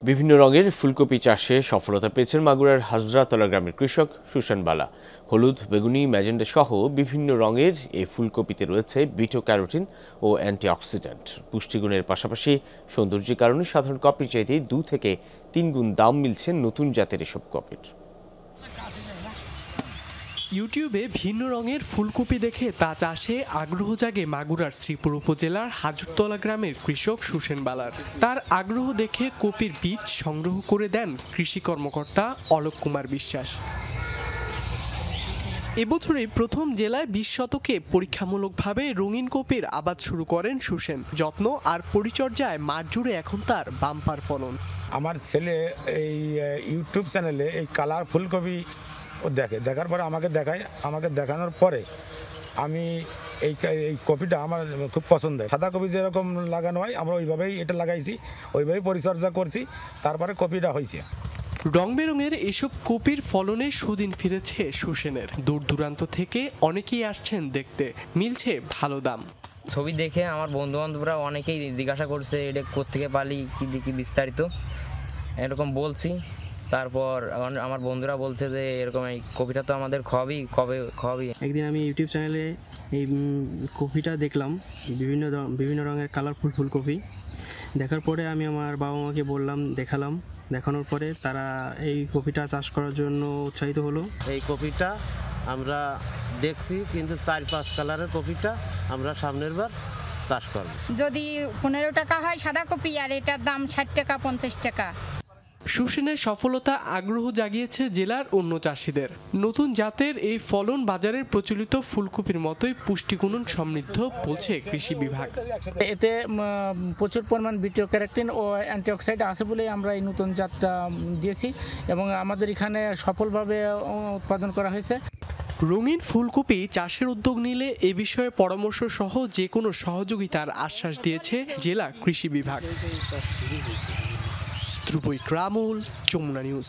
বিভিন্ন রঙের ফুলকপি চাষে সফলতা পেয়েছেন মাগুরার হাজরাতলা গ্রামের কৃষক সুশান বালা। হলুদ, বেগুনি, ম্যাজেন্ডা সহ বিভিন্ন রঙের এই ফুলকপিতে রয়েছে বিটা ক্যারোটিন ও অ্যান্টিঅক্সিডেন্ট। পুষ্টিগুণের পাশাপাশি সৌন্দর্যের কারণে সাধারণ কপির চাইতে 2 থেকে 3 গুণ দাম মিলছে নতুন জাতের এসব কপির। ইউটিউবে ভিন্ন রঙের ফুলকপি দেখে তা চাষে আগ্রহ জাগে মাগুরার শ্রীপুর উপজেলার হাজরতলা গ্রামের কৃষক সুশান বালার। তার আগ্রহ দেখে কপির বীজ সংগ্রহ করে দেন কৃষি কর্মকর্তা অলোক কুমার বিশ্বাস। এবছরে প্রথম জেলায় 20 শতকে পরীক্ষামূলকভাবে রঙিন কপির আবাদ শুরু করেন সুশান। যত্ন আর পরিচর্যায় মাঠ জুড়ে এখন তার বাম্পার ফলন। আমার ছেলে এই ইউটিউব চ্যানেলে এই কালার ফুলকপি দেখার পরে আমাকে দেখানোর পরে আমি এই কপিটা আমার খুব পছন্দ। সাদা কপি যেরকম লাগানো হয় আমরা ওইভাবেই এটা লাগাইছি, ওইভাবেই পরিচর্যা করছি, তারপরে কপিটা হয়েছে। রং বেরঙের এসব কপির ফলনে সুদিন ফিরেছে সুশানের। দূর দূরান্ত থেকে অনেকেই আসছেন দেখতে, মিলছে ভালো দাম। ছবি দেখে আমার বন্ধু বান্ধবরা অনেকেই জিজ্ঞাসা করছে এটা কোত্থেকে পালি, কি বিস্তারিত এরকম বলছি। তারপর আমার বন্ধুরা বলছে যে এরকম এই কপিটা তো আমাদের খাওয়াবি। একদিন আমি ইউটিউব চ্যানেলে এই কপিটা দেখলাম, বিভিন্ন রঙের কালারফুল ফুলকপি। দেখার পরে আমি আমার বাবা মাকে দেখালাম। দেখানোর পরে তারা এই কপিটা চাষ করার জন্য উৎসাহিত হলো। এই কপিটা আমরা দেখছি, কিন্তু 4-5 কালারের কপিটা আমরা সামনের বার চাষ করব। যদি 15 টাকা হয় সাদা কপি, আর এটার দাম 60 টাকা 50 টাকা। সুশানের সফলতা আগ্রহ জাগিয়েছে জেলার অন্য চাষিদের। নতুন জাতের এই ফলন বাজারের প্রচলিত ফুলকপির মতোই পুষ্টিগুণ সমৃদ্ধ বলছে কৃষি বিভাগ। এতে প্রচুর পরিমাণ বিটা ক্যারোটিন ও অ্যান্টিঅক্সিডেন্ট আছে বলে আমরা এই নতুন জাতটা দিয়েছি এবং আমাদের এখানে সফলভাবে উৎপাদন করা হয়েছে। রঙিন ফুলকপি চাষের উদ্যোগ নিলে এ বিষয়ে পরামর্শ সহ যে কোনো সহযোগিতার আশ্বাস দিয়েছে জেলা কৃষি বিভাগ। ধ্রুব ইকরামুল, যমুনা নিউজ।